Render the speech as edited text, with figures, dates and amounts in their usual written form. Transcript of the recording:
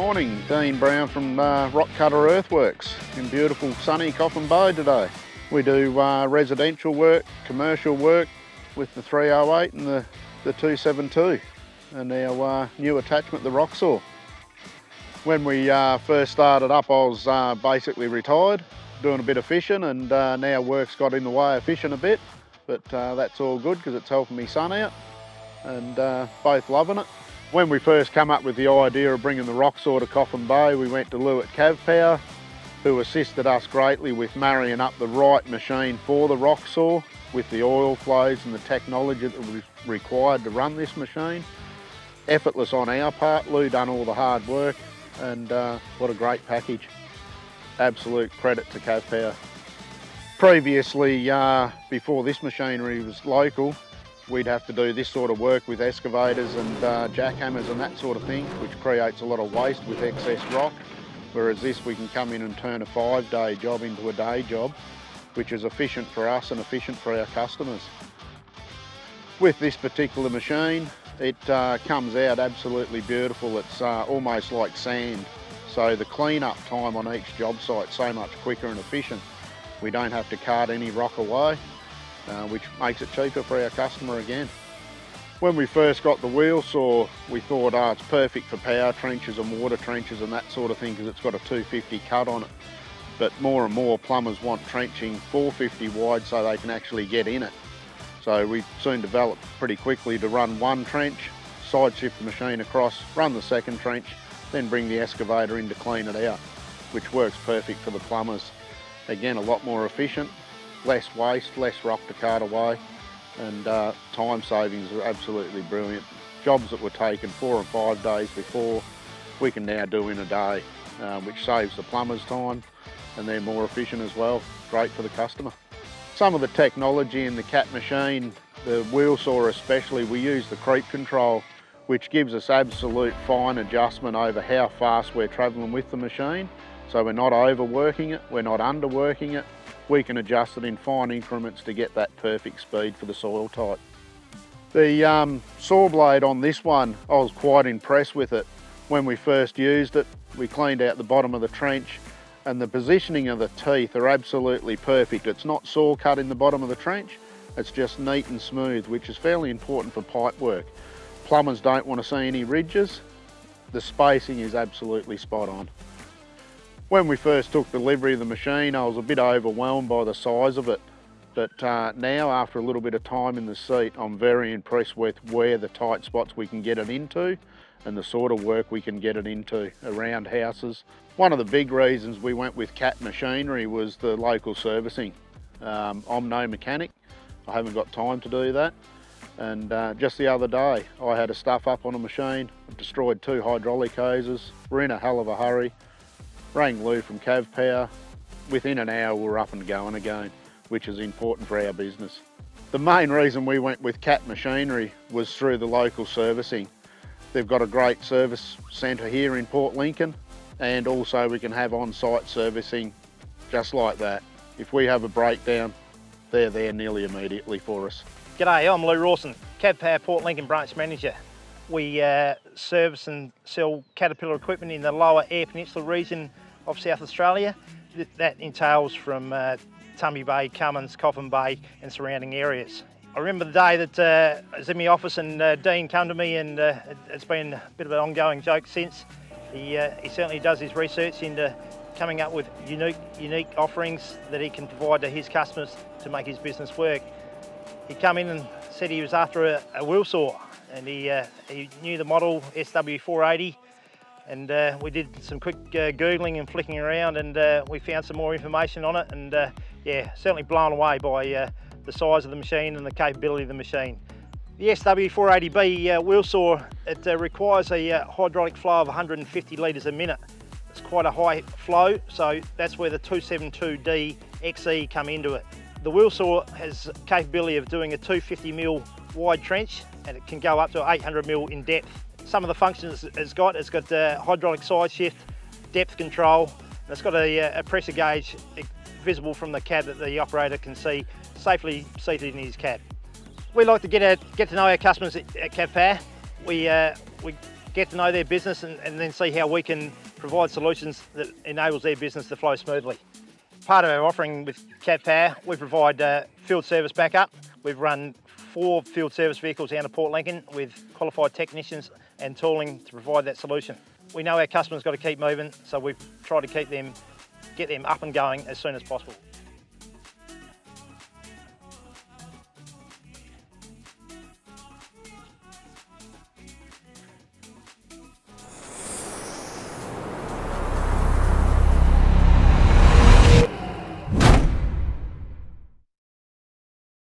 Morning, Dean Brown from Rock Cutter Earthworks in beautiful sunny Coffin Bay today. We do residential work, commercial work with the 308 and the 272 and our new attachment, the rock saw. When we first started up, I was basically retired, doing a bit of fishing, and now work's got in the way of fishing a bit, but that's all good because it's helping me son out, and both loving it. When we first come up with the idea of bringing the rock saw to Coffin Bay, we went to Lou at CavPower, who assisted us greatly with marrying up the right machine for the rock saw with the oil flows and the technology that was required to run this machine. Effortless on our part. Lou done all the hard work, and what a great package. Absolute credit to CavPower. Previously, before this machinery was local, we'd have to do this sort of work with excavators and jackhammers and that sort of thing, which creates a lot of waste with excess rock. Whereas this, we can come in and turn a 5-day job into a day job, which is efficient for us and efficient for our customers. With this particular machine, it comes out absolutely beautiful. It's almost like sand. So the clean-up time on each job site so much quicker and efficient. We don't have to cart any rock away, which makes it cheaper for our customer again. When we first got the wheel saw, we thought, it's perfect for power trenches and water trenches and that sort of thing because it's got a 250 cut on it. But more and more plumbers want trenching 450 wide so they can actually get in it. So we soon developed pretty quickly to run one trench, side shift the machine across, run the second trench, then bring the excavator in to clean it out, which works perfect for the plumbers. Again, a lot more efficient, less waste, less rock to cart away, and time savings are absolutely brilliant. Jobs that were taken 4 and 5 days before, we can now do in a day, which saves the plumbers time, and they're more efficient as well. Great for the customer. Some of the technology in the Cat machine, the wheel saw especially, we use the creep control, which gives us absolute fine adjustment over how fast we're travelling with the machine. So we're not overworking it, we're not underworking it. We can adjust it in fine increments to get that perfect speed for the soil type. The saw blade on this one, I was quite impressed with it. When we first used it, we cleaned out the bottom of the trench, and the positioning of the teeth are absolutely perfect. It's not saw cut in the bottom of the trench, it's just neat and smooth, which is fairly important for pipe work. Plumbers don't want to see any ridges. The spacing is absolutely spot on. When we first took delivery of the machine, I was a bit overwhelmed by the size of it. But now, after a little bit of time in the seat, I'm very impressed with where the tight spots we can get it into and the sort of work we can get it into around houses. One of the big reasons we went with Cat Machinery was the local servicing. I'm no mechanic, I haven't got time to do that. And just the other day, I had a stuff up on a machine, destroyed 2 hydraulic hoses, we're in a hell of a hurry. Rang Lou from CavPower. Within an hour we're up and going again, which is important for our business. The main reason we went with Cat Machinery was through the local servicing. They've got a great service centre here in Port Lincoln, and also we can have on-site servicing just like that. If we have a breakdown, they're there nearly immediately for us. G'day, I'm Lou Rawson, CavPower Port Lincoln Branch Manager. We service and sell Caterpillar equipment in the lower Eyre Peninsula region of South Australia. That entails from Tumby Bay, Cummins, Coffin Bay and surrounding areas. I remember the day that I was in my office and Dean came to me, and it's been a bit of an ongoing joke since. He certainly does his research into coming up with unique offerings that he can provide to his customers to make his business work. He came in and said he was after a wheel saw, and he knew the model SW480, and we did some quick Googling and flicking around, and we found some more information on it, and yeah, certainly blown away by the size of the machine and the capability of the machine. The SW480B wheel saw, it requires a hydraulic flow of 150 litres a minute. It's quite a high flow, so that's where the 272D XE come into it. The wheel saw has capability of doing a 250mm wide trench, and it can go up to 800mm in depth. Some of the functions it's got hydraulic side shift, depth control, and it's got a pressure gauge visible from the cab that the operator can see safely seated in his cab. We like to get to know our customers at CavPower. We get to know their business and then see how we can provide solutions that enables their business to flow smoothly. Part of our offering with Cat Power, we provide field service backup. We've run 4 field service vehicles down to Port Lincoln with qualified technicians and tooling to provide that solution. We know our customers got to keep moving, so we try to get them up and going as soon as possible.